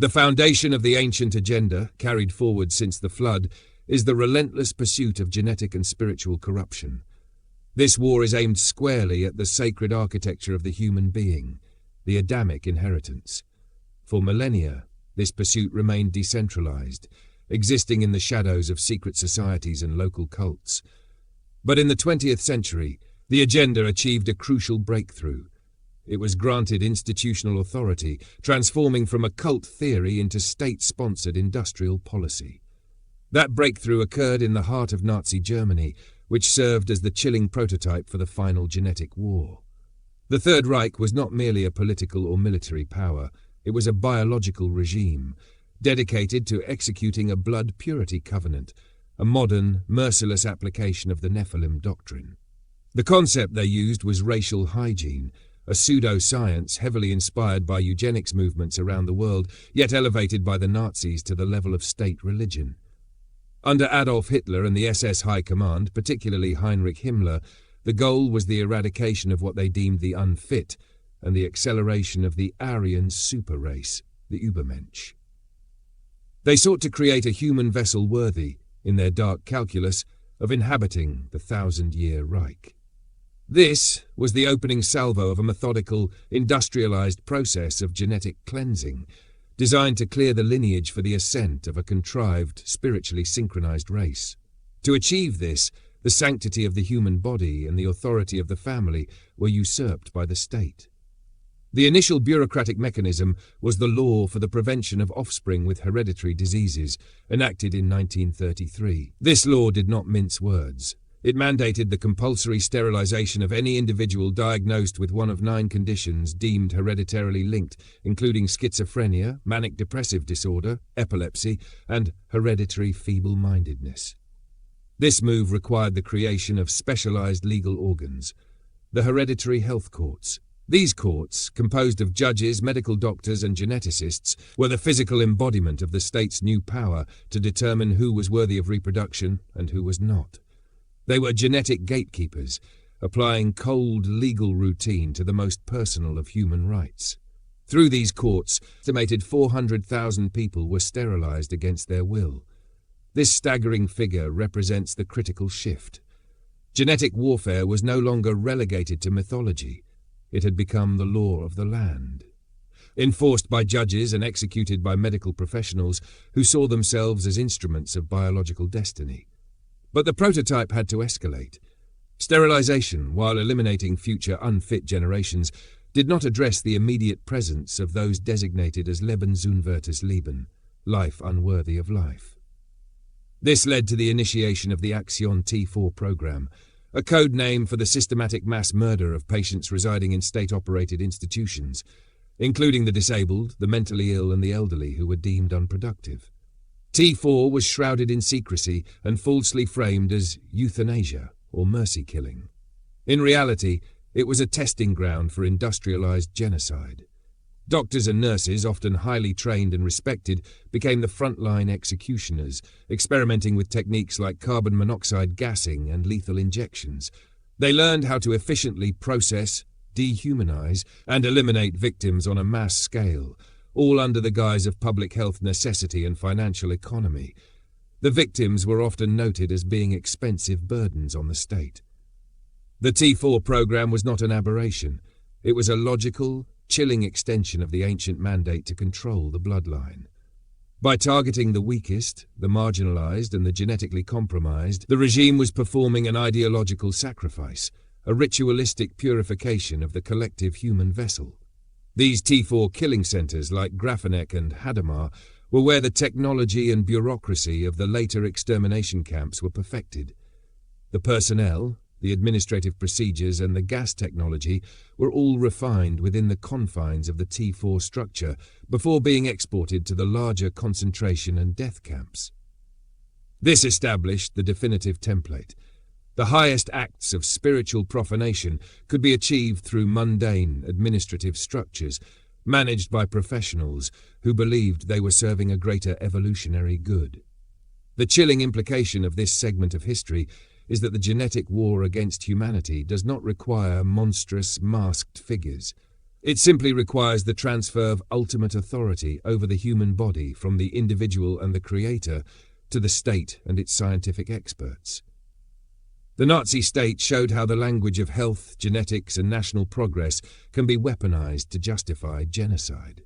The foundation of the ancient agenda, carried forward since the flood, is the relentless pursuit of genetic and spiritual corruption. This war is aimed squarely at the sacred architecture of the human being, the Adamic inheritance. For millennia, this pursuit remained decentralized, existing in the shadows of secret societies and local cults. But in the 20th century, the agenda achieved a crucial breakthrough. It was granted institutional authority, transforming from occult theory into state-sponsored industrial policy. That breakthrough occurred in the heart of Nazi Germany, which served as the chilling prototype for the final genetic war. The Third Reich was not merely a political or military power, it was a biological regime, dedicated to executing a blood purity covenant, a modern, merciless application of the Nephilim doctrine. The concept they used was racial hygiene, a pseudo-science heavily inspired by eugenics movements around the world, yet elevated by the Nazis to the level of state religion. Under Adolf Hitler and the SS High Command, particularly Heinrich Himmler, the goal was the eradication of what they deemed the unfit and the acceleration of the Aryan super race, the Übermensch. They sought to create a human vessel worthy, in their dark calculus, of inhabiting the 1,000-year Reich. This was the opening salvo of a methodical, industrialized process of genetic cleansing, designed to clear the lineage for the ascent of a contrived, spiritually synchronized race. To achieve this, the sanctity of the human body and the authority of the family were usurped by the state. The initial bureaucratic mechanism was the Law for the Prevention of Offspring with Hereditary Diseases, enacted in 1933. This law did not mince words. It mandated the compulsory sterilization of any individual diagnosed with one of 9 conditions deemed hereditarily linked, including schizophrenia, manic depressive disorder, epilepsy, and hereditary feeble-mindedness. This move required the creation of specialized legal organs, the hereditary health courts. These courts, composed of judges, medical doctors, and geneticists, were the physical embodiment of the state's new power to determine who was worthy of reproduction and who was not. They were genetic gatekeepers, applying cold legal routine to the most personal of human rights. Through these courts, estimated 400,000 people were sterilized against their will. This staggering figure represents the critical shift. Genetic warfare was no longer relegated to mythology. It had become the law of the land. Enforced by judges and executed by medical professionals who saw themselves as instruments of biological destiny. But the prototype had to escalate. Sterilization, while eliminating future unfit generations, did not address the immediate presence of those designated as Lebensunwertes Leben, life unworthy of life. This led to the initiation of the Aktion T4 program, a code name for the systematic mass murder of patients residing in state-operated institutions, including the disabled, the mentally ill, and the elderly who were deemed unproductive. T4 was shrouded in secrecy and falsely framed as euthanasia, or mercy killing. In reality, it was a testing ground for industrialized genocide. Doctors and nurses, often highly trained and respected, became the frontline executioners, experimenting with techniques like carbon monoxide gassing and lethal injections. They learned how to efficiently process, dehumanize, and eliminate victims on a mass scale, all under the guise of public health necessity and financial economy. The victims were often noted as being expensive burdens on the state. The T4 program was not an aberration. It was a logical, chilling extension of the ancient mandate to control the bloodline. By targeting the weakest, the marginalized, and the genetically compromised, the regime was performing an ideological sacrifice, a ritualistic purification of the collective human vessel. These T4 killing centers like Grafeneck and Hadamar were where the technology and bureaucracy of the later extermination camps were perfected. The personnel, the administrative procedures, and the gas technology were all refined within the confines of the T4 structure before being exported to the larger concentration and death camps. This established the definitive template. The highest acts of spiritual profanation could be achieved through mundane administrative structures managed by professionals who believed they were serving a greater evolutionary good. The chilling implication of this segment of history is that the genetic war against humanity does not require monstrous, masked figures. It simply requires the transfer of ultimate authority over the human body from the individual and the creator to the state and its scientific experts. The Nazi state showed how the language of health, genetics, and national progress can be weaponized to justify genocide.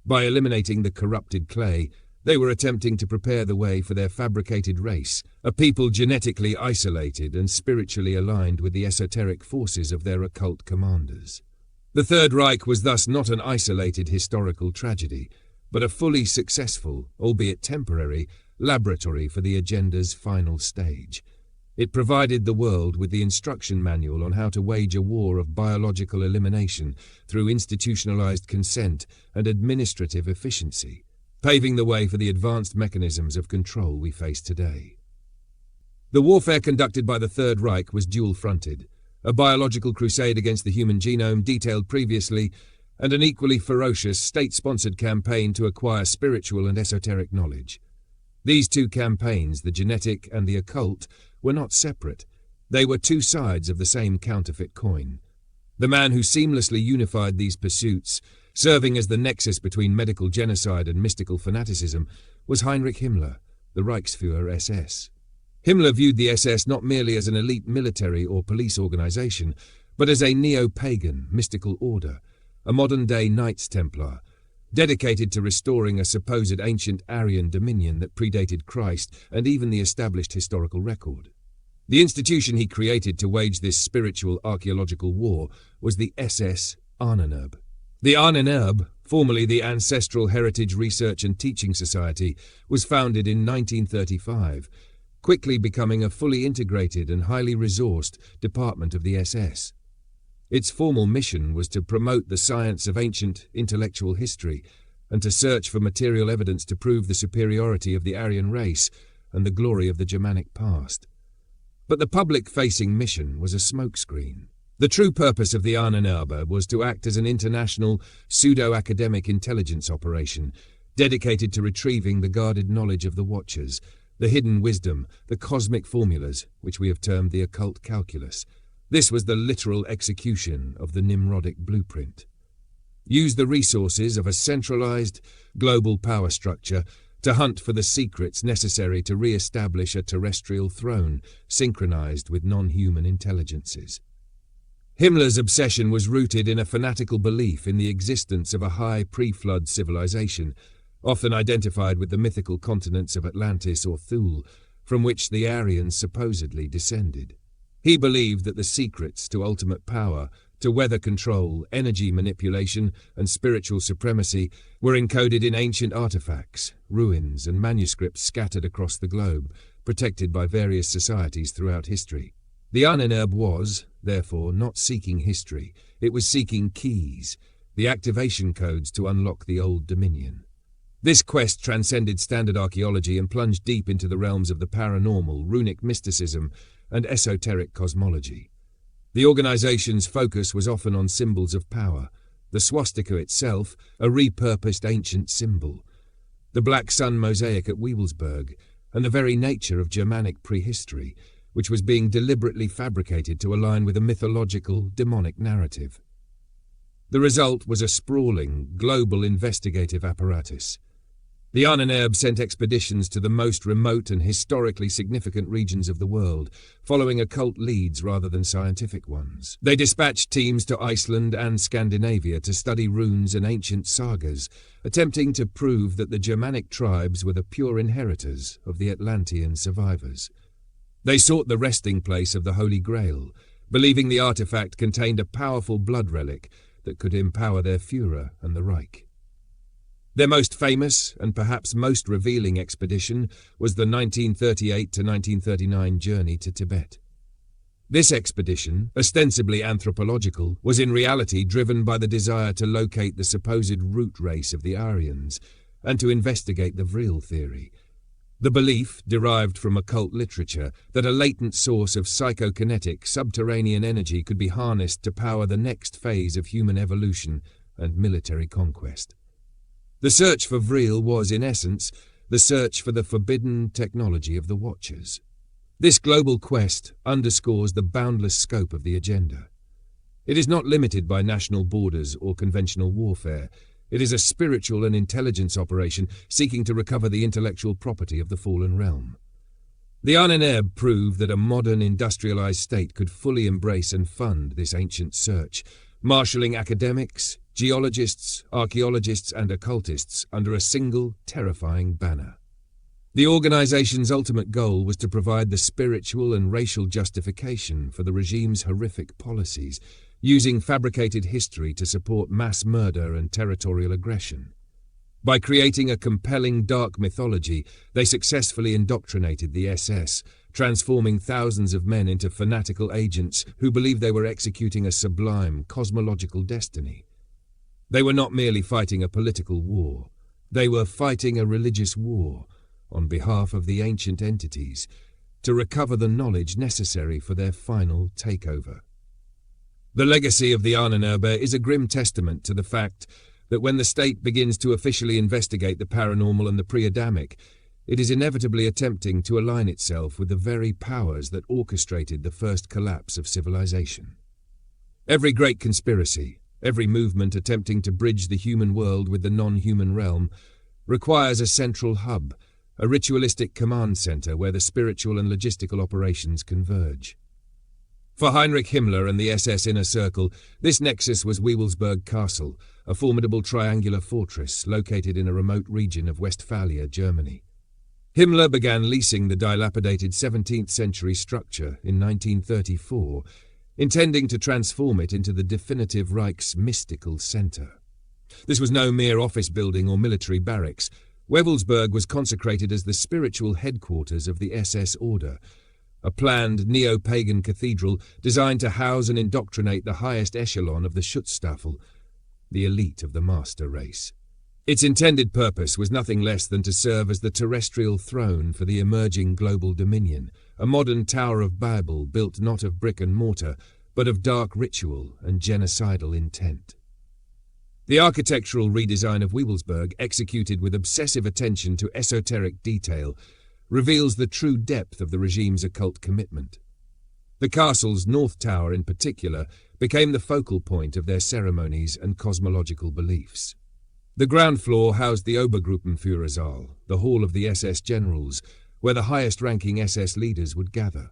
By eliminating the corrupted clay, they were attempting to prepare the way for their fabricated race, a people genetically isolated and spiritually aligned with the esoteric forces of their occult commanders. The Third Reich was thus not an isolated historical tragedy, but a fully successful, albeit temporary, laboratory for the agenda's final stage. It provided the world with the instruction manual on how to wage a war of biological elimination through institutionalized consent and administrative efficiency, paving the way for the advanced mechanisms of control we face today. The warfare conducted by the Third Reich was dual-fronted, a biological crusade against the human genome detailed previously, and an equally ferocious state-sponsored campaign to acquire spiritual and esoteric knowledge. These two campaigns, the genetic and the occult, were not separate. They were two sides of the same counterfeit coin. The man who seamlessly unified these pursuits, serving as the nexus between medical genocide and mystical fanaticism, was Heinrich Himmler, the Reichsführer SS. Himmler viewed the SS not merely as an elite military or police organization, but as a neo-pagan mystical order, a modern-day Knights Templar, dedicated to restoring a supposed ancient Aryan dominion that predated Christ and even the established historical record. The institution he created to wage this spiritual archaeological war was the SS-Ahnenerbe. The Ahnenerbe, formerly the Ancestral Heritage Research and Teaching Society, was founded in 1935, quickly becoming a fully integrated and highly resourced department of the SS. Its formal mission was to promote the science of ancient intellectual history and to search for material evidence to prove the superiority of the Aryan race and the glory of the Germanic past. But the public-facing mission was a smokescreen. The true purpose of the Ahnenerbe was to act as an international, pseudo-academic intelligence operation dedicated to retrieving the guarded knowledge of the Watchers, the hidden wisdom, the cosmic formulas, which we have termed the occult calculus. This was the literal execution of the Nimrodic blueprint. Use the resources of a centralized, global power structure to hunt for the secrets necessary to re-establish a terrestrial throne synchronized with non-human intelligences. Himmler's obsession was rooted in a fanatical belief in the existence of a high pre-flood civilization, often identified with the mythical continents of Atlantis or Thule, from which the Aryans supposedly descended. He believed that the secrets to ultimate power, to weather control, energy manipulation, and spiritual supremacy were encoded in ancient artifacts, ruins, and manuscripts scattered across the globe, protected by various societies throughout history. The Ahnenerbe was, therefore, not seeking history. It was seeking keys, the activation codes to unlock the old dominion. This quest transcended standard archaeology and plunged deep into the realms of the paranormal, runic mysticism, and esoteric cosmology. The organization's focus was often on symbols of power, the swastika itself, a repurposed ancient symbol, the black sun mosaic at Wewelsburg, and the very nature of Germanic prehistory, which was being deliberately fabricated to align with a mythological, demonic narrative. The result was a sprawling, global investigative apparatus. The Ahnenerbe sent expeditions to the most remote and historically significant regions of the world, following occult leads rather than scientific ones. They dispatched teams to Iceland and Scandinavia to study runes and ancient sagas, attempting to prove that the Germanic tribes were the pure inheritors of the Atlantean survivors. They sought the resting place of the Holy Grail, believing the artifact contained a powerful blood relic that could empower their Führer and the Reich. Their most famous and perhaps most revealing expedition was the 1938 to 1939 journey to Tibet. This expedition, ostensibly anthropological, was in reality driven by the desire to locate the supposed root race of the Aryans and to investigate the Vril theory, the belief, derived from occult literature, that a latent source of psychokinetic, subterranean energy could be harnessed to power the next phase of human evolution and military conquest. The search for Vril was, in essence, the search for the forbidden technology of the Watchers. This global quest underscores the boundless scope of the agenda. It is not limited by national borders or conventional warfare. It is a spiritual and intelligence operation seeking to recover the intellectual property of the fallen realm. The Ahnenerbe proved that a modern industrialized state could fully embrace and fund this ancient search, marshalling academics, geologists, archaeologists, and occultists under a single, terrifying banner. The organization's ultimate goal was to provide the spiritual and racial justification for the regime's horrific policies, using fabricated history to support mass murder and territorial aggression. By creating a compelling dark mythology, they successfully indoctrinated the SS, transforming thousands of men into fanatical agents who believed they were executing a sublime cosmological destiny. They were not merely fighting a political war. They were fighting a religious war on behalf of the ancient entities to recover the knowledge necessary for their final takeover. The legacy of the Ahnenerbe is a grim testament to the fact that when the state begins to officially investigate the paranormal and the pre-Adamic, it is inevitably attempting to align itself with the very powers that orchestrated the first collapse of civilization. Every great conspiracy, every movement attempting to bridge the human world with the non-human realm, requires a central hub, a ritualistic command center where the spiritual and logistical operations converge. For Heinrich Himmler and the SS Inner Circle, this nexus was Wewelsburg Castle, a formidable triangular fortress located in a remote region of Westphalia, Germany. Himmler began leasing the dilapidated 17th-century structure in 1934, intending to transform it into the definitive Reich's mystical center. This was no mere office building or military barracks. Wewelsburg was consecrated as the spiritual headquarters of the SS Order, a planned neo-pagan cathedral designed to house and indoctrinate the highest echelon of the Schutzstaffel, the elite of the master race. Its intended purpose was nothing less than to serve as the terrestrial throne for the emerging global dominion, a modern Tower of Babel built not of brick and mortar, but of dark ritual and genocidal intent. The architectural redesign of Wewelsburg, executed with obsessive attention to esoteric detail, reveals the true depth of the regime's occult commitment. The castle's North Tower in particular became the focal point of their ceremonies and cosmological beliefs. The ground floor housed the Obergruppenführersaal, the hall of the SS generals, where the highest-ranking SS leaders would gather.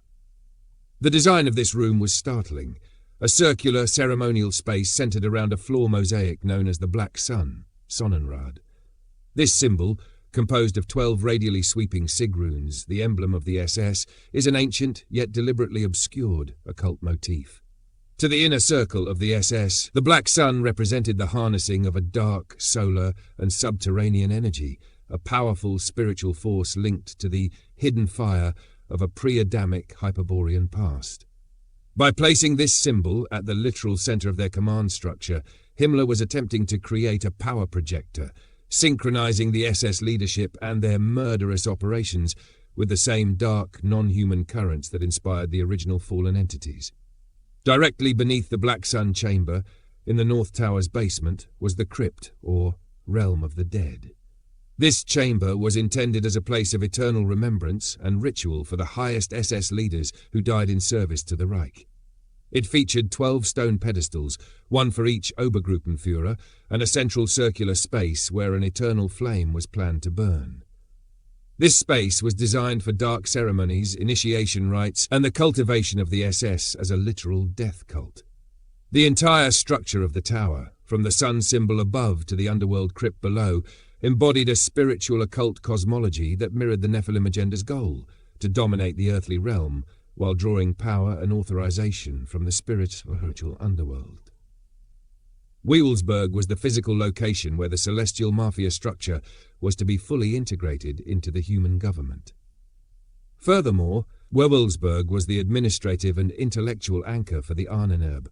The design of this room was startling, a circular ceremonial space centered around a floor mosaic known as the Black Sun, Sonnenrad. This symbol, composed of 12 radially sweeping sig runes, the emblem of the SS, is an ancient yet deliberately obscured occult motif. To the inner circle of the SS, the Black Sun represented the harnessing of a dark, solar, and subterranean energy, a powerful spiritual force linked to the hidden fire of a pre-Adamic Hyperborean past. By placing this symbol at the literal center of their command structure, Himmler was attempting to create a power projector, synchronizing the SS leadership and their murderous operations with the same dark, non-human currents that inspired the original fallen entities. Directly beneath the Black Sun chamber, in the North Tower's basement, was the Crypt, or Realm of the Dead. This chamber was intended as a place of eternal remembrance and ritual for the highest SS leaders who died in service to the Reich. It featured 12 stone pedestals, one for each Obergruppenführer, and a central circular space where an eternal flame was planned to burn. This space was designed for dark ceremonies, initiation rites, and the cultivation of the SS as a literal death cult. The entire structure of the tower, from the sun symbol above to the underworld crypt below, embodied a spiritual occult cosmology that mirrored the Nephilim agenda's goal, to dominate the earthly realm, while drawing power and authorization from the spiritual underworld. Wewelsburg was the physical location where the celestial mafia structure was to be fully integrated into the human government. Furthermore, Wewelsburg was the administrative and intellectual anchor for the Ahnenerbe.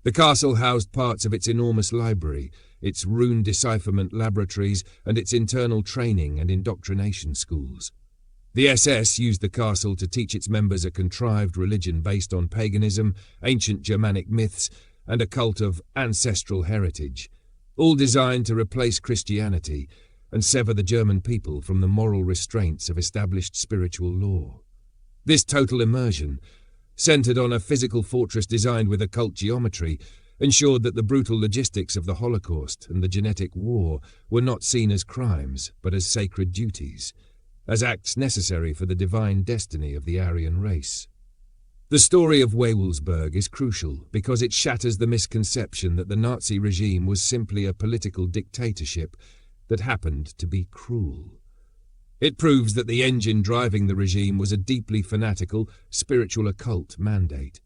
The castle housed parts of its enormous library, its rune decipherment laboratories, and its internal training and indoctrination schools. The SS used the castle to teach its members a contrived religion based on paganism, ancient Germanic myths, and a cult of ancestral heritage, all designed to replace Christianity and sever the German people from the moral restraints of established spiritual law. This total immersion, centered on a physical fortress designed with occult geometry, ensured that the brutal logistics of the Holocaust and the genetic war were not seen as crimes, but as sacred duties, as acts necessary for the divine destiny of the Aryan race. The story of Wewelsburg is crucial because it shatters the misconception that the Nazi regime was simply a political dictatorship that happened to be cruel. It proves that the engine driving the regime was a deeply fanatical, spiritual occult mandate.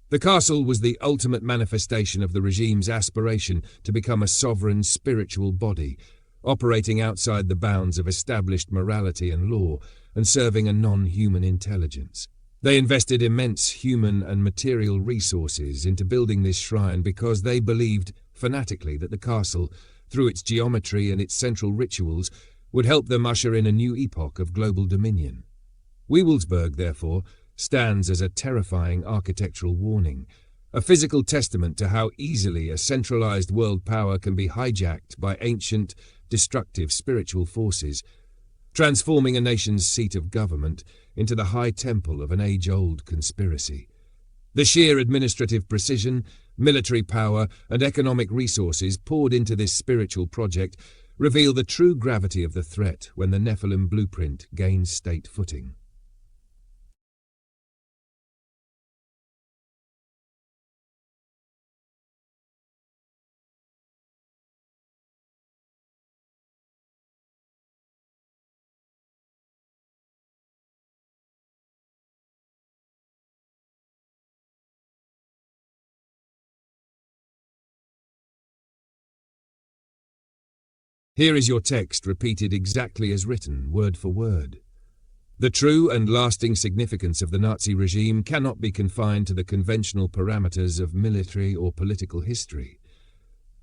The castle was the ultimate manifestation of the regime's aspiration to become a sovereign spiritual body, operating outside the bounds of established morality and law and serving a non-human intelligence. They invested immense human and material resources into building this shrine because they believed fanatically that the castle, through its geometry and its central rituals, would help them usher in a new epoch of global dominion. Wewelsburg, therefore, stands as a terrifying architectural warning, a physical testament to how easily a centralized world power can be hijacked by ancient, destructive spiritual forces, transforming a nation's seat of government into the high temple of an age-old conspiracy. The sheer administrative precision, military power, and economic resources poured into this spiritual project reveal the true gravity of the threat when the Nephilim blueprint gains state footing. Here is your text repeated exactly as written, word for word. The true and lasting significance of the Nazi regime cannot be confined to the conventional parameters of military or political history.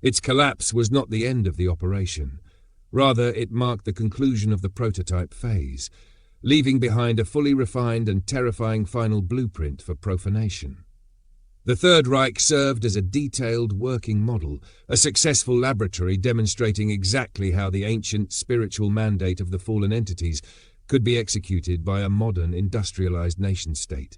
Its collapse was not the end of the operation. Rather, it marked the conclusion of the prototype phase, leaving behind a fully refined and terrifying final blueprint for profanation. The Third Reich served as a detailed working model, a successful laboratory demonstrating exactly how the ancient spiritual mandate of the fallen entities could be executed by a modern industrialized nation-state.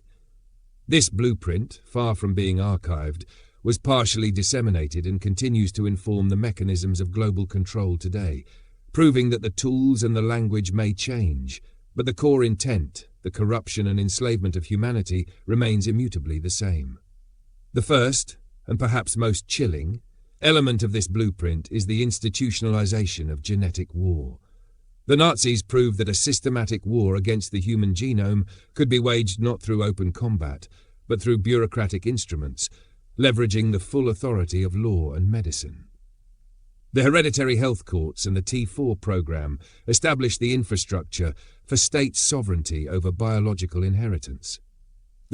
This blueprint, far from being archived, was partially disseminated and continues to inform the mechanisms of global control today, proving that the tools and the language may change, but the core intent, the corruption and enslavement of humanity, remains immutably the same. The first, and perhaps most chilling, element of this blueprint is the institutionalization of genetic war. The Nazis proved that a systematic war against the human genome could be waged not through open combat, but through bureaucratic instruments, leveraging the full authority of law and medicine. The hereditary health courts and the T4 program established the infrastructure for state sovereignty over biological inheritance.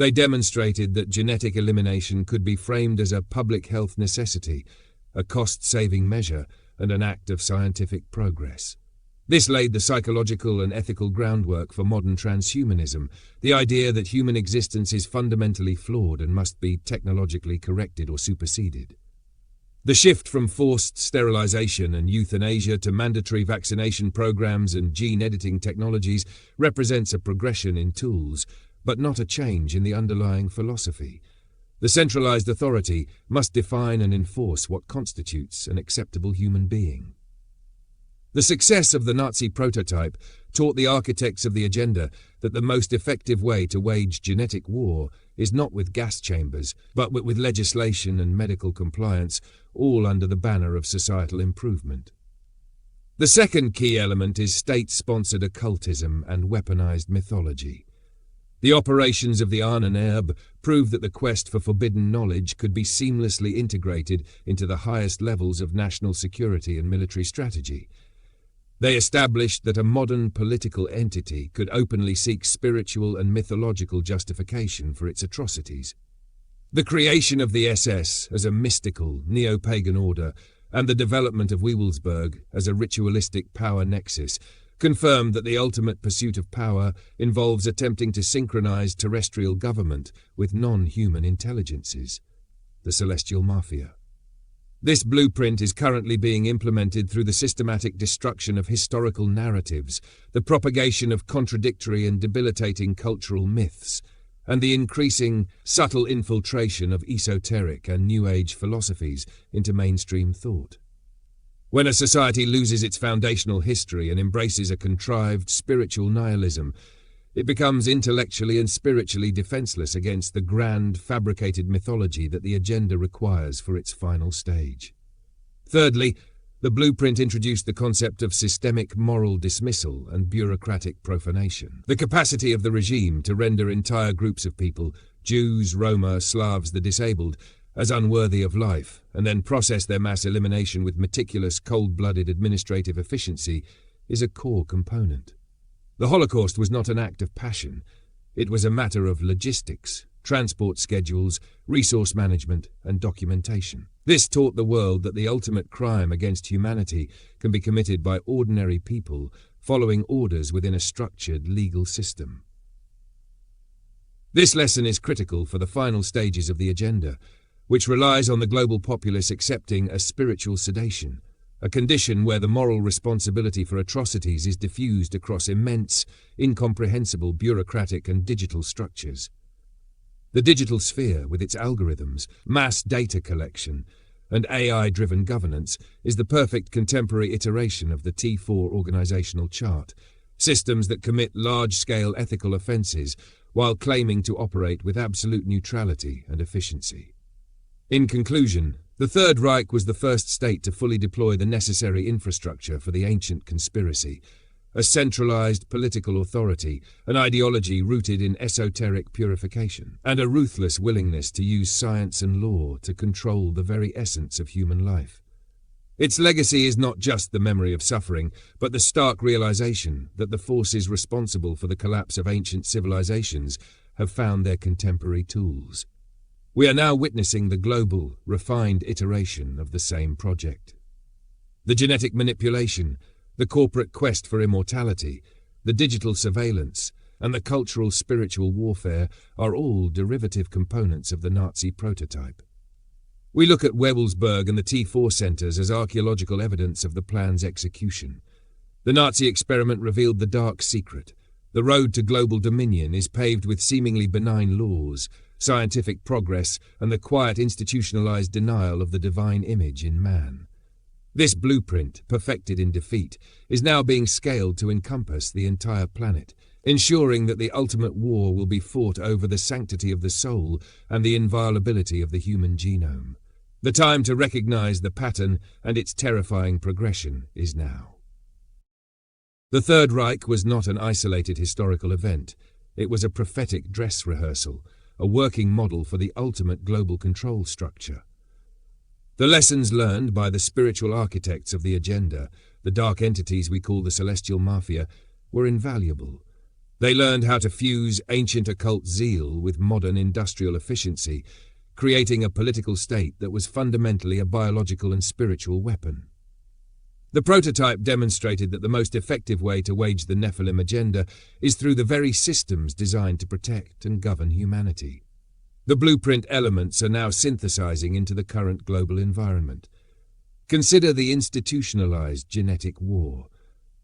They demonstrated that genetic elimination could be framed as a public health necessity, a cost-saving measure, and an act of scientific progress. This laid the psychological and ethical groundwork for modern transhumanism, the idea that human existence is fundamentally flawed and must be technologically corrected or superseded. The shift from forced sterilization and euthanasia to mandatory vaccination programs and gene editing technologies represents a progression in tools, but not a change in the underlying philosophy. The centralized authority must define and enforce what constitutes an acceptable human being. The success of the Nazi prototype taught the architects of the agenda that the most effective way to wage genetic war is not with gas chambers, but with legislation and medical compliance, all under the banner of societal improvement. The second key element is state-sponsored occultism and weaponized mythology. The operations of the Ahnenerbe proved that the quest for forbidden knowledge could be seamlessly integrated into the highest levels of national security and military strategy. They established that a modern political entity could openly seek spiritual and mythological justification for its atrocities. The creation of the SS as a mystical, neo-pagan order and the development of Wewelsburg as a ritualistic power nexus confirmed that the ultimate pursuit of power involves attempting to synchronize terrestrial government with non-human intelligences, the celestial mafia. This blueprint is currently being implemented through the systematic destruction of historical narratives, the propagation of contradictory and debilitating cultural myths, and the increasing, subtle infiltration of esoteric and New Age philosophies into mainstream thought. When a society loses its foundational history and embraces a contrived spiritual nihilism, it becomes intellectually and spiritually defenseless against the grand, fabricated mythology that the agenda requires for its final stage. Thirdly, the blueprint introduced the concept of systemic moral dismissal and bureaucratic profanation. The capacity of the regime to render entire groups of people, Jews, Roma, Slavs, the disabled, as unworthy of life, and then process their mass elimination with meticulous, cold-blooded administrative efficiency, is a core component. The Holocaust was not an act of passion. It was a matter of logistics, transport schedules, resource management, and documentation. This taught the world that the ultimate crime against humanity can be committed by ordinary people following orders within a structured legal system. This lesson is critical for the final stages of the agenda, which relies on the global populace accepting a spiritual sedation, a condition where the moral responsibility for atrocities is diffused across immense, incomprehensible bureaucratic and digital structures. The digital sphere, with its algorithms, mass data collection, and AI-driven governance, is the perfect contemporary iteration of the T4 organizational chart, systems that commit large-scale ethical offenses while claiming to operate with absolute neutrality and efficiency. In conclusion, the Third Reich was the first state to fully deploy the necessary infrastructure for the ancient conspiracy, a centralized political authority, an ideology rooted in esoteric purification, and a ruthless willingness to use science and law to control the very essence of human life. Its legacy is not just the memory of suffering, but the stark realization that the forces responsible for the collapse of ancient civilizations have found their contemporary tools. We are now witnessing the global, refined iteration of the same project. The genetic manipulation, the corporate quest for immortality, the digital surveillance, and the cultural spiritual warfare are all derivative components of the Nazi prototype. We look at Wewelsburg and the T4 centers as archaeological evidence of the plan's execution. The Nazi experiment revealed the dark secret. The road to global dominion is paved with seemingly benign laws, scientific progress, and the quiet institutionalized denial of the divine image in man. This blueprint, perfected in defeat, is now being scaled to encompass the entire planet, ensuring that the ultimate war will be fought over the sanctity of the soul and the inviolability of the human genome. The time to recognize the pattern and its terrifying progression is now. The Third Reich was not an isolated historical event. It was a prophetic dress rehearsal, a working model for the ultimate global control structure. The lessons learned by the spiritual architects of the agenda, the dark entities we call the Celestial Mafia, were invaluable. They learned how to fuse ancient occult zeal with modern industrial efficiency, creating a political state that was fundamentally a biological and spiritual weapon. The prototype demonstrated that the most effective way to wage the Nephilim agenda is through the very systems designed to protect and govern humanity. The blueprint elements are now synthesizing into the current global environment. Consider the institutionalized genetic war.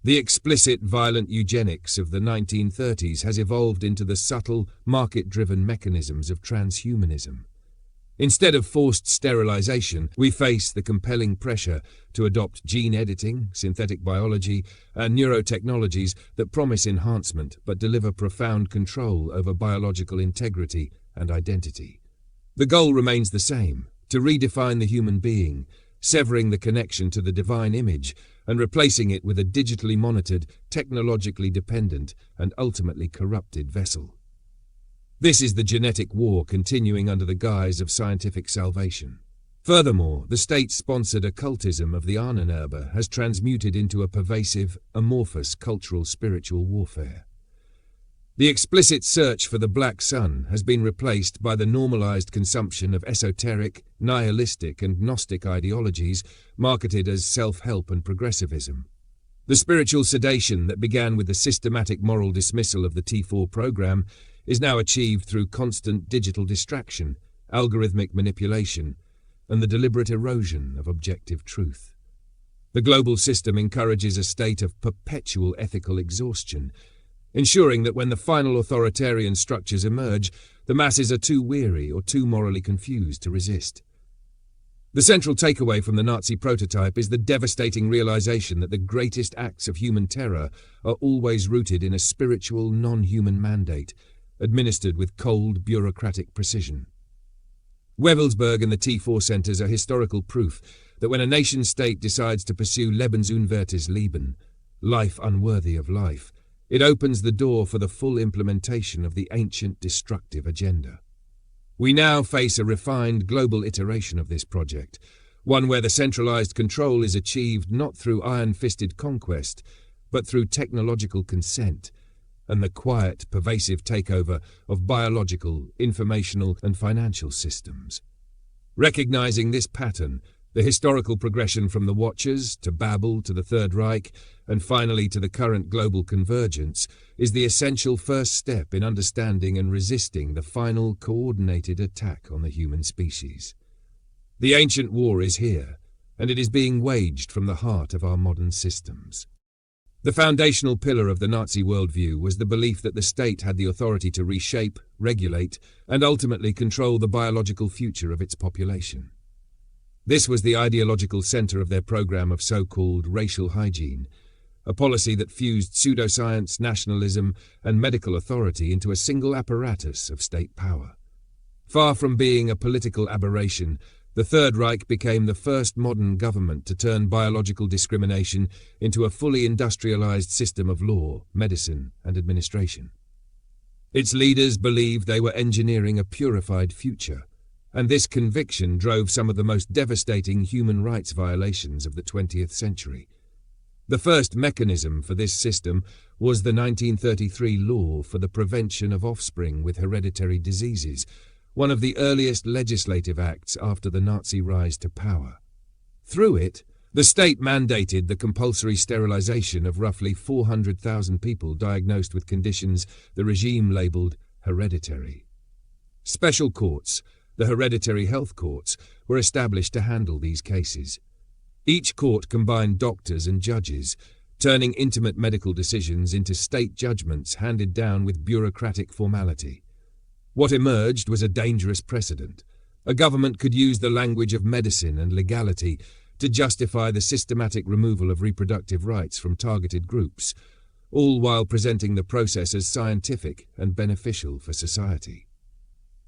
The explicit violent eugenics of the 1930s has evolved into the subtle, market-driven mechanisms of transhumanism. Instead of forced sterilization, we face the compelling pressure to adopt gene editing, synthetic biology, and neurotechnologies that promise enhancement but deliver profound control over biological integrity and identity. The goal remains the same: to redefine the human being, severing the connection to the divine image and replacing it with a digitally monitored, technologically dependent, and ultimately corrupted vessel. This is the genetic war continuing under the guise of scientific salvation. Furthermore, the state-sponsored occultism of the Ahnenerbe has transmuted into a pervasive, amorphous cultural spiritual warfare. The explicit search for the Black Sun has been replaced by the normalized consumption of esoteric, nihilistic and Gnostic ideologies marketed as self-help and progressivism. The spiritual sedation that began with the systematic moral dismissal of the T4 program is now achieved through constant digital distraction, algorithmic manipulation, and the deliberate erosion of objective truth. The global system encourages a state of perpetual ethical exhaustion, ensuring that when the final authoritarian structures emerge, the masses are too weary or too morally confused to resist. The central takeaway from the Nazi prototype is the devastating realization that the greatest acts of human terror are always rooted in a spiritual, non-human mandate, administered with cold, bureaucratic precision. Wewelsburg and the T4 centers are historical proof that when a nation-state decides to pursue Lebensunwertes Leben, life unworthy of life, it opens the door for the full implementation of the ancient destructive agenda. We now face a refined global iteration of this project, one where the centralized control is achieved not through iron-fisted conquest, but through technological consent and the quiet, pervasive takeover of biological, informational, and financial systems. Recognizing this pattern, the historical progression from the Watchers to Babel to the Third Reich, and finally to the current global convergence, is the essential first step in understanding and resisting the final coordinated attack on the human species. The ancient war is here, and it is being waged from the heart of our modern systems. The foundational pillar of the Nazi worldview was the belief that the state had the authority to reshape, regulate, and ultimately control the biological future of its population. This was the ideological center of their program of so-called racial hygiene, a policy that fused pseudoscience, nationalism, and medical authority into a single apparatus of state power. Far from being a political aberration, the Third Reich became the first modern government to turn biological discrimination into a fully industrialized system of law, medicine, and administration. Its leaders believed they were engineering a purified future, and this conviction drove some of the most devastating human rights violations of the 20th century. The first mechanism for this system was the 1933 Law for the Prevention of Offspring with Hereditary Diseases, one of the earliest legislative acts after the Nazi rise to power. Through it, the state mandated the compulsory sterilization of roughly 400,000 people diagnosed with conditions the regime labeled hereditary. Special courts, the hereditary health courts, were established to handle these cases. Each court combined doctors and judges, turning intimate medical decisions into state judgments handed down with bureaucratic formality. What emerged was a dangerous precedent. A government could use the language of medicine and legality to justify the systematic removal of reproductive rights from targeted groups, all while presenting the process as scientific and beneficial for society.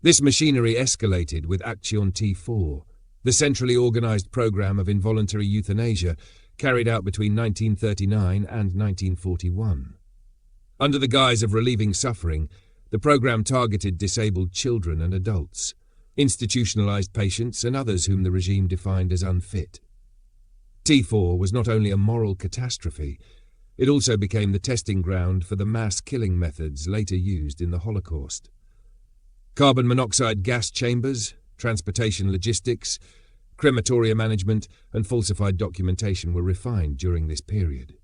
This machinery escalated with Aktion T4, the centrally organized program of involuntary euthanasia carried out between 1939 and 1941. Under the guise of relieving suffering, the program targeted disabled children and adults, institutionalized patients, and others whom the regime defined as unfit. T4 was not only a moral catastrophe, it also became the testing ground for the mass killing methods later used in the Holocaust. Carbon monoxide gas chambers, transportation logistics, crematoria management, and falsified documentation were refined during this period.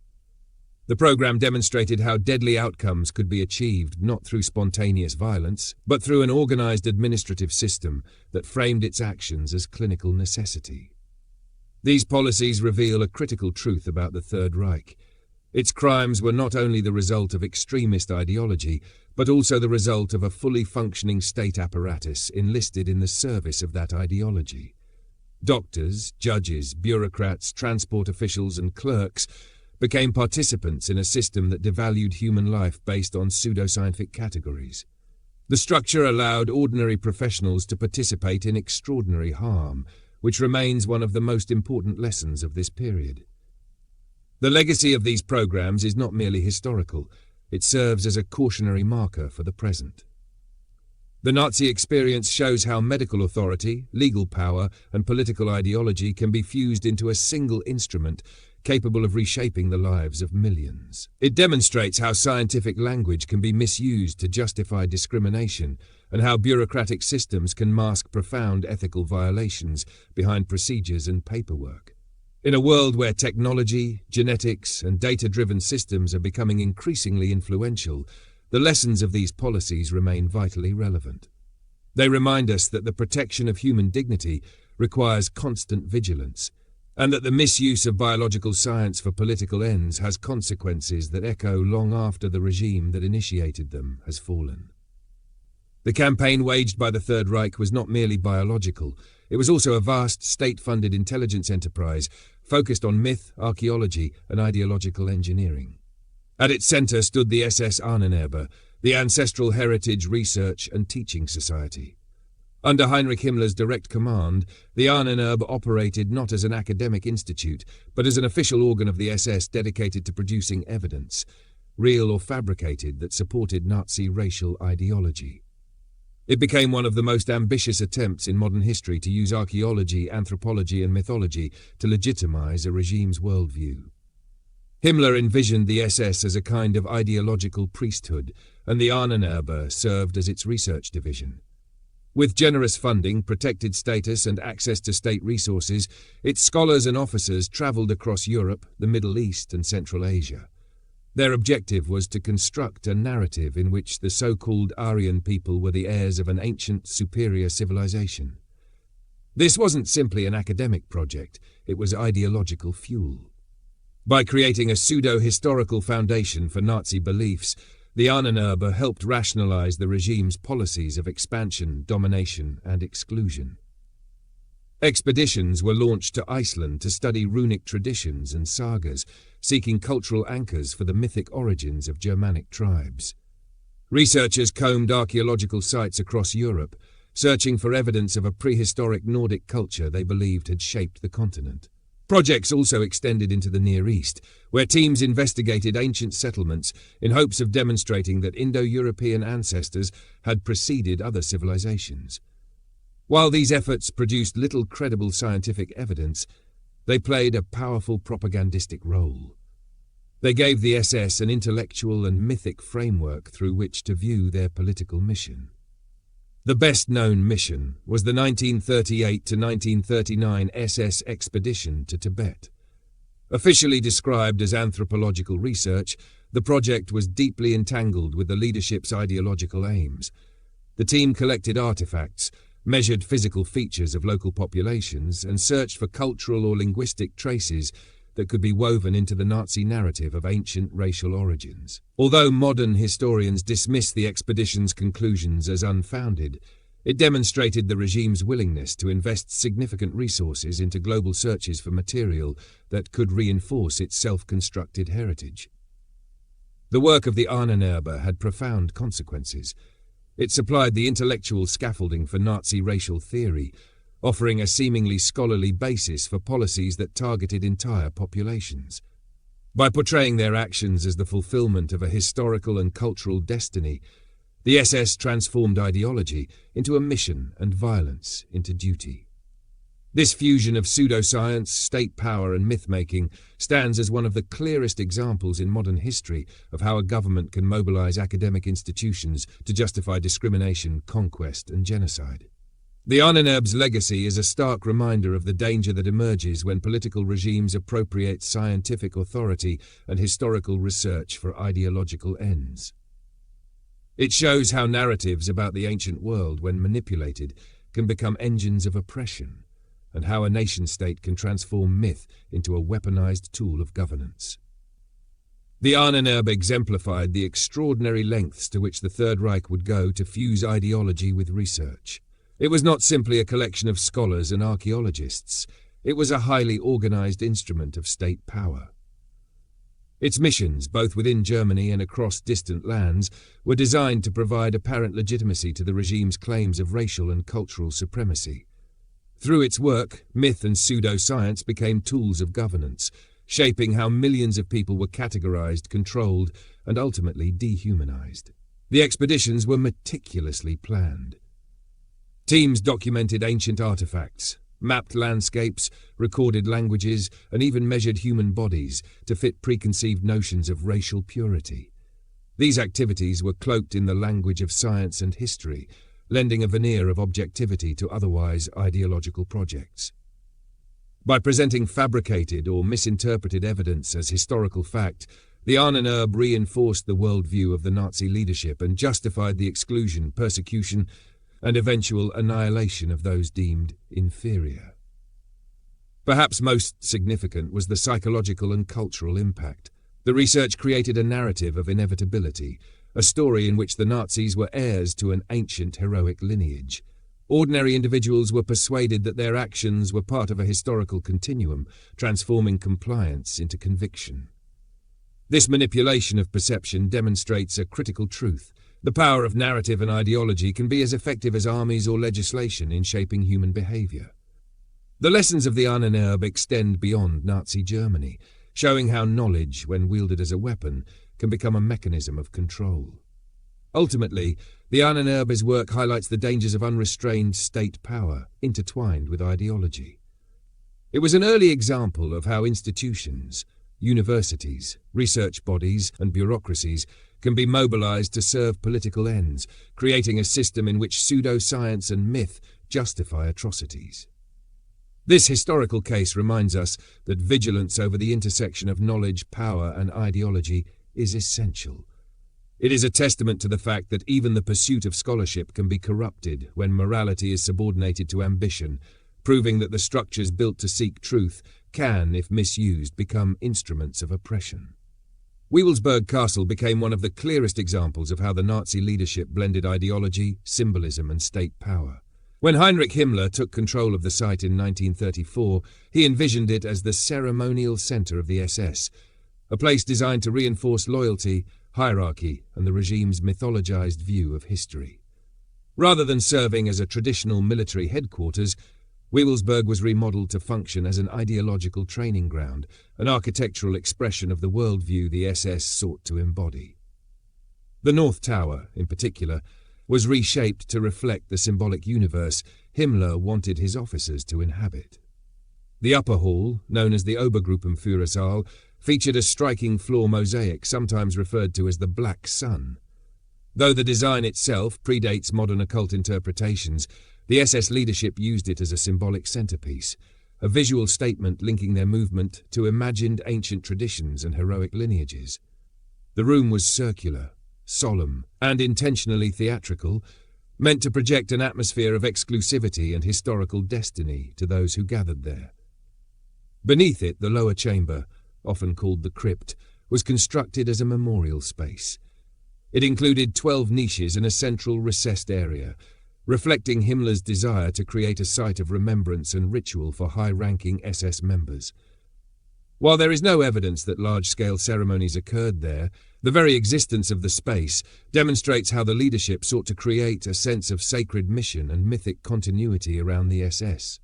The program demonstrated how deadly outcomes could be achieved not through spontaneous violence, but through an organized administrative system that framed its actions as clinical necessity. These policies reveal a critical truth about the Third Reich. Its crimes were not only the result of extremist ideology, but also the result of a fully functioning state apparatus enlisted in the service of that ideology. Doctors, judges, bureaucrats, transport officials, and clerks became participants in a system that devalued human life based on pseudoscientific categories. The structure allowed ordinary professionals to participate in extraordinary harm, which remains one of the most important lessons of this period. The legacy of these programs is not merely historical, it serves as a cautionary marker for the present. The Nazi experience shows how medical authority, legal power, and political ideology can be fused into a single instrument capable of reshaping the lives of millions. It demonstrates how scientific language can be misused to justify discrimination, and how bureaucratic systems can mask profound ethical violations behind procedures and paperwork. In a world where technology, genetics, and data-driven systems are becoming increasingly influential, the lessons of these policies remain vitally relevant. They remind us that the protection of human dignity requires constant vigilance, and that the misuse of biological science for political ends has consequences that echo long after the regime that initiated them has fallen. The campaign waged by the Third Reich was not merely biological, it was also a vast state-funded intelligence enterprise focused on myth, archaeology, and ideological engineering. At its centre stood the SS-Ahnenerbe, the Ancestral Heritage Research and Teaching Society. Under Heinrich Himmler's direct command, the Ahnenerbe operated not as an academic institute, but as an official organ of the SS dedicated to producing evidence, real or fabricated, that supported Nazi racial ideology. It became one of the most ambitious attempts in modern history to use archaeology, anthropology, and mythology to legitimize a regime's worldview. Himmler envisioned the SS as a kind of ideological priesthood, and the Ahnenerbe served as its research division. With generous funding, protected status, and access to state resources, its scholars and officers travelled across Europe, the Middle East, and Central Asia. Their objective was to construct a narrative in which the so-called Aryan people were the heirs of an ancient, superior civilization. This wasn't simply an academic project, it was ideological fuel. By creating a pseudo-historical foundation for Nazi beliefs, the Ahnenerbe helped rationalize the regime's policies of expansion, domination, and exclusion. Expeditions were launched to Iceland to study runic traditions and sagas, seeking cultural anchors for the mythic origins of Germanic tribes. Researchers combed archaeological sites across Europe, searching for evidence of a prehistoric Nordic culture they believed had shaped the continent. Projects also extended into the Near East, where teams investigated ancient settlements in hopes of demonstrating that Indo-European ancestors had preceded other civilizations. While these efforts produced little credible scientific evidence, they played a powerful propagandistic role. They gave the SS an intellectual and mythic framework through which to view their political mission. The best-known mission was the 1938 to 1939 SS expedition to Tibet. Officially described as anthropological research, the project was deeply entangled with the leadership's ideological aims. The team collected artifacts, measured physical features of local populations, and searched for cultural or linguistic traces that could be woven into the Nazi narrative of ancient racial origins. Although modern historians dismiss the expedition's conclusions as unfounded, it demonstrated the regime's willingness to invest significant resources into global searches for material that could reinforce its self-constructed heritage. The work of the Ahnenerbe had profound consequences. It supplied the intellectual scaffolding for Nazi racial theory, offering a seemingly scholarly basis for policies that targeted entire populations. By portraying their actions as the fulfillment of a historical and cultural destiny, the SS transformed ideology into a mission and violence into duty. This fusion of pseudoscience, state power, and myth-making stands as one of the clearest examples in modern history of how a government can mobilize academic institutions to justify discrimination, conquest, and genocide. The Ahnenerbe's legacy is a stark reminder of the danger that emerges when political regimes appropriate scientific authority and historical research for ideological ends. It shows how narratives about the ancient world, when manipulated, can become engines of oppression, and how a nation-state can transform myth into a weaponized tool of governance. The Ahnenerbe exemplified the extraordinary lengths to which the Third Reich would go to fuse ideology with research. It was not simply a collection of scholars and archaeologists. It was a highly organized instrument of state power. Its missions, both within Germany and across distant lands, were designed to provide apparent legitimacy to the regime's claims of racial and cultural supremacy. Through its work, myth and pseudoscience became tools of governance, shaping how millions of people were categorized, controlled, and ultimately dehumanized. The expeditions were meticulously planned. Teams documented ancient artifacts, mapped landscapes, recorded languages, and even measured human bodies to fit preconceived notions of racial purity. These activities were cloaked in the language of science and history, lending a veneer of objectivity to otherwise ideological projects. By presenting fabricated or misinterpreted evidence as historical fact, the Ahnenerbe reinforced the worldview of the Nazi leadership and justified the exclusion, persecution, and eventual annihilation of those deemed inferior. Perhaps most significant was the psychological and cultural impact. The research created a narrative of inevitability, a story in which the Nazis were heirs to an ancient heroic lineage. Ordinary individuals were persuaded that their actions were part of a historical continuum, transforming compliance into conviction. This manipulation of perception demonstrates a critical truth. The power of narrative and ideology can be as effective as armies or legislation in shaping human behavior. The lessons of the Ahnenerbe extend beyond Nazi Germany, showing how knowledge, when wielded as a weapon, can become a mechanism of control. Ultimately, the Ahnenerbe's work highlights the dangers of unrestrained state power, intertwined with ideology. It was an early example of how institutions, universities, research bodies, and bureaucracies can be mobilized to serve political ends, creating a system in which pseudoscience and myth justify atrocities. This historical case reminds us that vigilance over the intersection of knowledge, power, and ideology is essential. It is a testament to the fact that even the pursuit of scholarship can be corrupted when morality is subordinated to ambition, proving that the structures built to seek truth can, if misused, become instruments of oppression. Wewelsburg Castle became one of the clearest examples of how the Nazi leadership blended ideology, symbolism, and state power. When Heinrich Himmler took control of the site in 1934, he envisioned it as the ceremonial center of the SS, a place designed to reinforce loyalty, hierarchy, and the regime's mythologized view of history. Rather than serving as a traditional military headquarters, Wewelsburg was remodeled to function as an ideological training ground, an architectural expression of the worldview the SS sought to embody. The North Tower, in particular, was reshaped to reflect the symbolic universe Himmler wanted his officers to inhabit. The upper hall, known as the Obergruppenführersaal, featured a striking floor mosaic sometimes referred to as the Black Sun. Though the design itself predates modern occult interpretations, the SS leadership used it as a symbolic centerpiece, a visual statement linking their movement to imagined ancient traditions and heroic lineages. The room was circular, solemn, and intentionally theatrical, meant to project an atmosphere of exclusivity and historical destiny to those who gathered there. Beneath it, the lower chamber, often called the Crypt, was constructed as a memorial space. It included 12 niches in a central recessed area, reflecting Himmler's desire to create a site of remembrance and ritual for high-ranking SS members. While there is no evidence that large-scale ceremonies occurred there, the very existence of the space demonstrates how the leadership sought to create a sense of sacred mission and mythic continuity around the SS.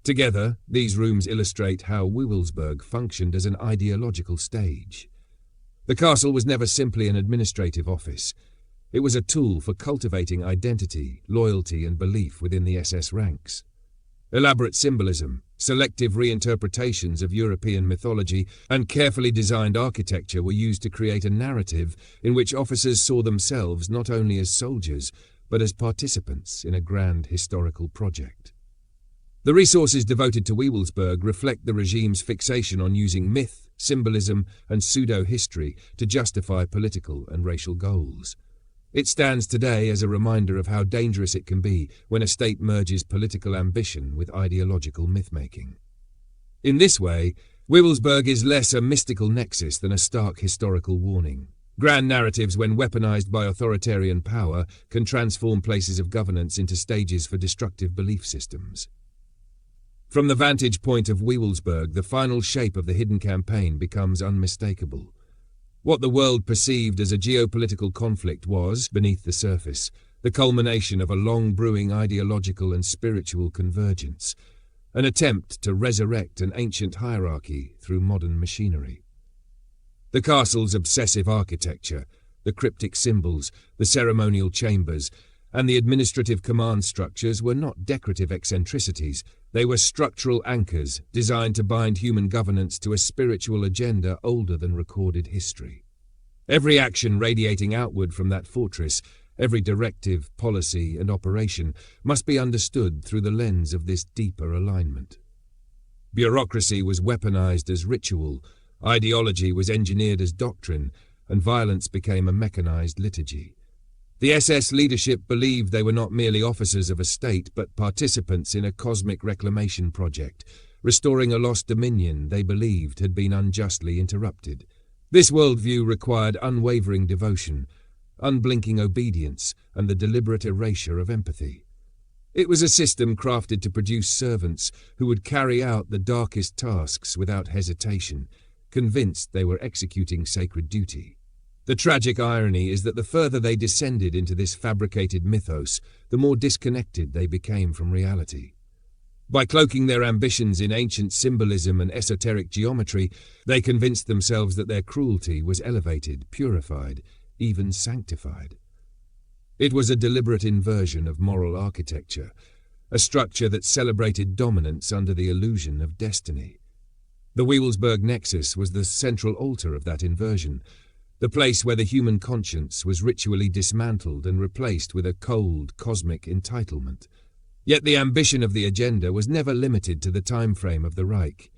Together, these rooms illustrate how Wewelsburg functioned as an ideological stage. The castle was never simply an administrative office. It was a tool for cultivating identity, loyalty, and belief within the SS ranks. Elaborate symbolism, selective reinterpretations of European mythology, and carefully designed architecture were used to create a narrative in which officers saw themselves not only as soldiers, but as participants in a grand historical project. The resources devoted to Wewelsburg reflect the regime's fixation on using myth, symbolism, and pseudo-history to justify political and racial goals. It stands today as a reminder of how dangerous it can be when a state merges political ambition with ideological myth-making. In this way, Wewelsburg is less a mystical nexus than a stark historical warning. Grand narratives, when weaponized by authoritarian power, can transform places of governance into stages for destructive belief systems. From the vantage point of Wewelsburg, the final shape of the hidden campaign becomes unmistakable. What the world perceived as a geopolitical conflict was, beneath the surface, the culmination of a long-brewing ideological and spiritual convergence, an attempt to resurrect an ancient hierarchy through modern machinery. The castle's obsessive architecture, the cryptic symbols, the ceremonial chambers, and the administrative command structures were not decorative eccentricities. They were structural anchors designed to bind human governance to a spiritual agenda older than recorded history. Every action radiating outward from that fortress, every directive, policy, and operation must be understood through the lens of this deeper alignment. Bureaucracy was weaponized as ritual, ideology was engineered as doctrine, and violence became a mechanized liturgy. The SS leadership believed they were not merely officers of a state, but participants in a cosmic reclamation project, restoring a lost dominion they believed had been unjustly interrupted. This worldview required unwavering devotion, unblinking obedience, and the deliberate erasure of empathy. It was a system crafted to produce servants who would carry out the darkest tasks without hesitation, convinced they were executing sacred duty. The tragic irony is that the further they descended into this fabricated mythos, the more disconnected they became from reality. By cloaking their ambitions in ancient symbolism and esoteric geometry, they convinced themselves that their cruelty was elevated, purified, even sanctified. It was a deliberate inversion of moral architecture, a structure that celebrated dominance under the illusion of destiny. The Wewelsburg Nexus was the central altar of that inversion, the place where the human conscience was ritually dismantled and replaced with a cold, cosmic entitlement. Yet the ambition of the agenda was never limited to the time frame of the Reich.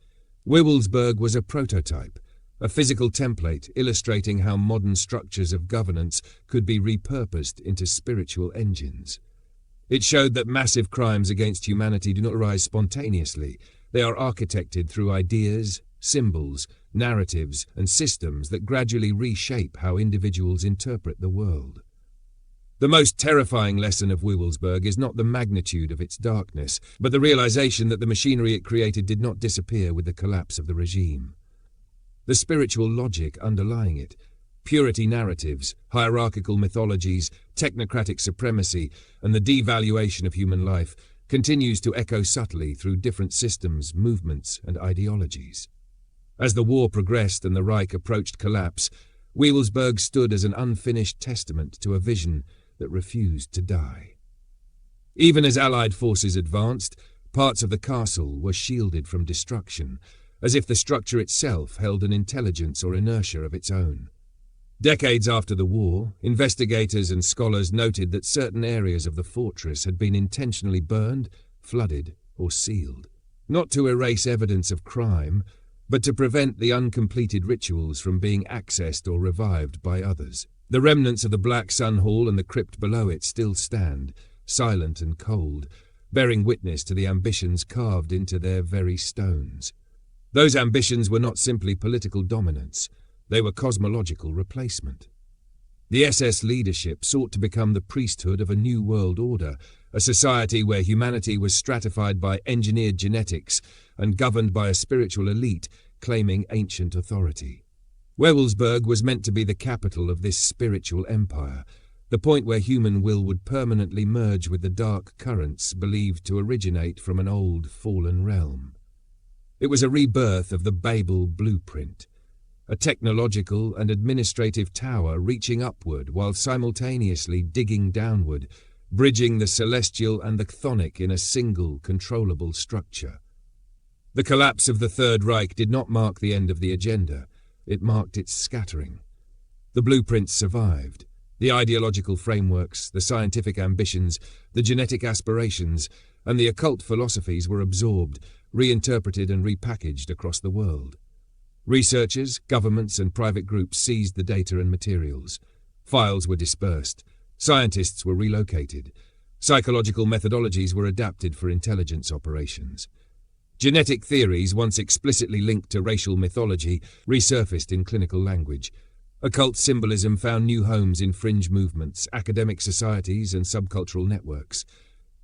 Wewelsburg was a prototype, a physical template illustrating how modern structures of governance could be repurposed into spiritual engines. It showed that massive crimes against humanity do not arise spontaneously. They are architected through ideas, symbols, narratives, and systems that gradually reshape how individuals interpret the world. The most terrifying lesson of Wewelsburg is not the magnitude of its darkness, but the realization that the machinery it created did not disappear with the collapse of the regime. The spiritual logic underlying it, purity narratives, hierarchical mythologies, technocratic supremacy, and the devaluation of human life, continues to echo subtly through different systems, movements, and ideologies. As the war progressed and the Reich approached collapse, Wewelsburg stood as an unfinished testament to a vision that refused to die. Even as Allied forces advanced, parts of the castle were shielded from destruction, as if the structure itself held an intelligence or inertia of its own. Decades after the war, investigators and scholars noted that certain areas of the fortress had been intentionally burned, flooded, or sealed, not to erase evidence of crime, but to prevent the uncompleted rituals from being accessed or revived by others. The remnants of the Black Sun Hall and the crypt below it still stand, silent and cold, bearing witness to the ambitions carved into their very stones. Those ambitions were not simply political dominance, they were cosmological replacement. The SS leadership sought to become the priesthood of a new world order, a society where humanity was stratified by engineered genetics and governed by a spiritual elite claiming ancient authority. Wewelsburg was meant to be the capital of this spiritual empire, the point where human will would permanently merge with the dark currents believed to originate from an old, fallen realm. It was a rebirth of the Babel blueprint, a technological and administrative tower reaching upward while simultaneously digging downward, bridging the celestial and the chthonic in a single, controllable structure. The collapse of the Third Reich did not mark the end of the agenda. It marked its scattering. The blueprints survived. The ideological frameworks, the scientific ambitions, the genetic aspirations, and the occult philosophies were absorbed, reinterpreted and repackaged across the world. Researchers, governments, and private groups seized the data and materials. Files were dispersed. Scientists were relocated. Psychological methodologies were adapted for intelligence operations. Genetic theories, once explicitly linked to racial mythology, resurfaced in clinical language. Occult symbolism found new homes in fringe movements, academic societies, and subcultural networks.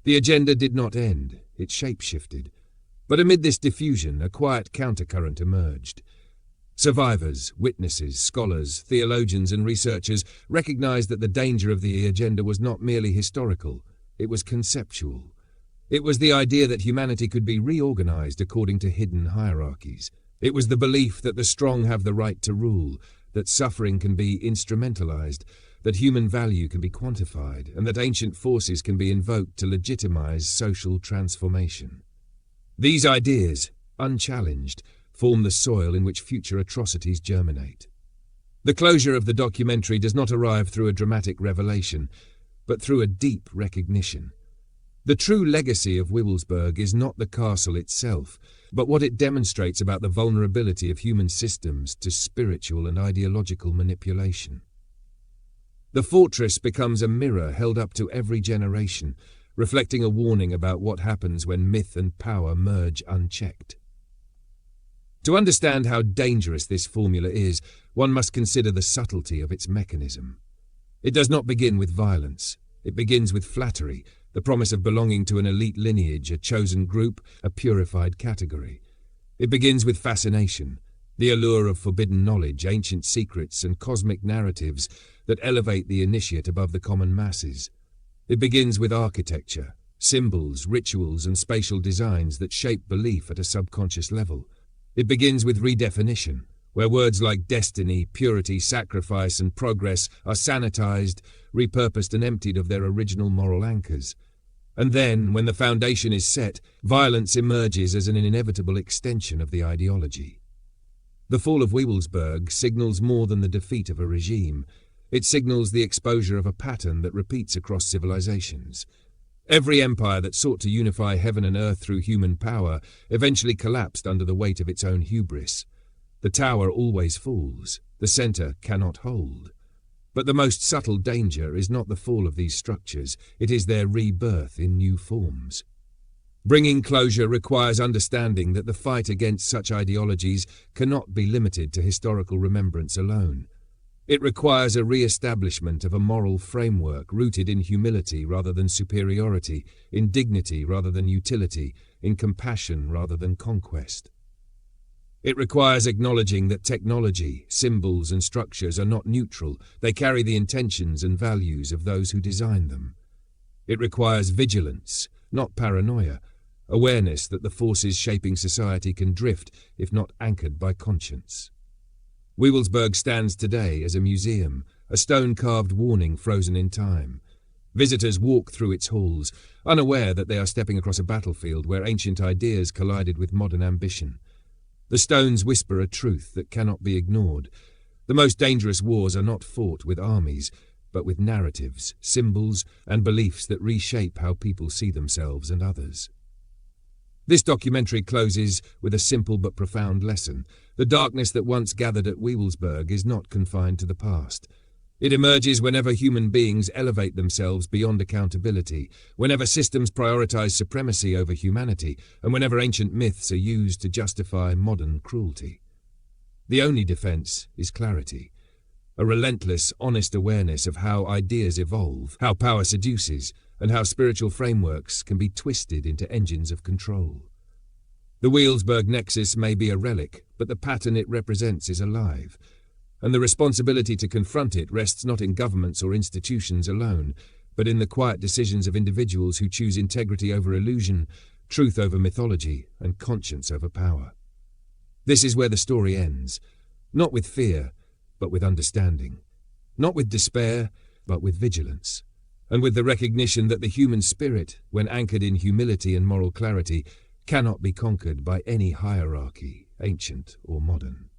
The agenda did not end, it shape-shifted. But amid this diffusion, a quiet countercurrent emerged. Survivors, witnesses, scholars, theologians, and researchers recognized that the danger of the agenda was not merely historical, it was conceptual. It was the idea that humanity could be reorganized according to hidden hierarchies. It was the belief that the strong have the right to rule, that suffering can be instrumentalized, that human value can be quantified, and that ancient forces can be invoked to legitimize social transformation. These ideas, unchallenged, form the soil in which future atrocities germinate. The closure of the documentary does not arrive through a dramatic revelation, but through a deep recognition. The true legacy of Wewelsburg is not the castle itself, but what it demonstrates about the vulnerability of human systems to spiritual and ideological manipulation. The fortress becomes a mirror held up to every generation, reflecting a warning about what happens when myth and power merge unchecked. To understand how dangerous this formula is, one must consider the subtlety of its mechanism. It does not begin with violence. It begins with flattery, the promise of belonging to an elite lineage, a chosen group, a purified category. It begins with fascination, the allure of forbidden knowledge, ancient secrets, and cosmic narratives that elevate the initiate above the common masses. It begins with architecture, symbols, rituals, and spatial designs that shape belief at a subconscious level. It begins with redefinition, where words like destiny, purity, sacrifice, and progress are sanitized, repurposed, and emptied of their original moral anchors. And then, when the foundation is set, violence emerges as an inevitable extension of the ideology. The fall of Wewelsburg signals more than the defeat of a regime. It signals the exposure of a pattern that repeats across civilizations. Every empire that sought to unify heaven and earth through human power eventually collapsed under the weight of its own hubris. The tower always falls, the center cannot hold. But the most subtle danger is not the fall of these structures, it is their rebirth in new forms. Bringing closure requires understanding that the fight against such ideologies cannot be limited to historical remembrance alone. It requires a re-establishment of a moral framework rooted in humility rather than superiority, in dignity rather than utility, in compassion rather than conquest. It requires acknowledging that technology, symbols, and structures are not neutral. They carry the intentions and values of those who design them. It requires vigilance, not paranoia, awareness that the forces shaping society can drift if not anchored by conscience. Wewelsburg stands today as a museum, a stone-carved warning frozen in time. Visitors walk through its halls, unaware that they are stepping across a battlefield where ancient ideas collided with modern ambition. The stones whisper a truth that cannot be ignored. The most dangerous wars are not fought with armies, but with narratives, symbols, and beliefs that reshape how people see themselves and others. This documentary closes with a simple but profound lesson. The darkness that once gathered at Wewelsburg is not confined to the past. It emerges whenever human beings elevate themselves beyond accountability, whenever systems prioritize supremacy over humanity, and whenever ancient myths are used to justify modern cruelty. The only defense is clarity, a relentless, honest awareness of how ideas evolve, how power seduces, and how spiritual frameworks can be twisted into engines of control. The Wewelsburg Nexus may be a relic, but the pattern it represents is alive, and the responsibility to confront it rests not in governments or institutions alone, but in the quiet decisions of individuals who choose integrity over illusion, truth over mythology, and conscience over power. This is where the story ends, not with fear, but with understanding, not with despair, but with vigilance, and with the recognition that the human spirit, when anchored in humility and moral clarity, cannot be conquered by any hierarchy, ancient or modern.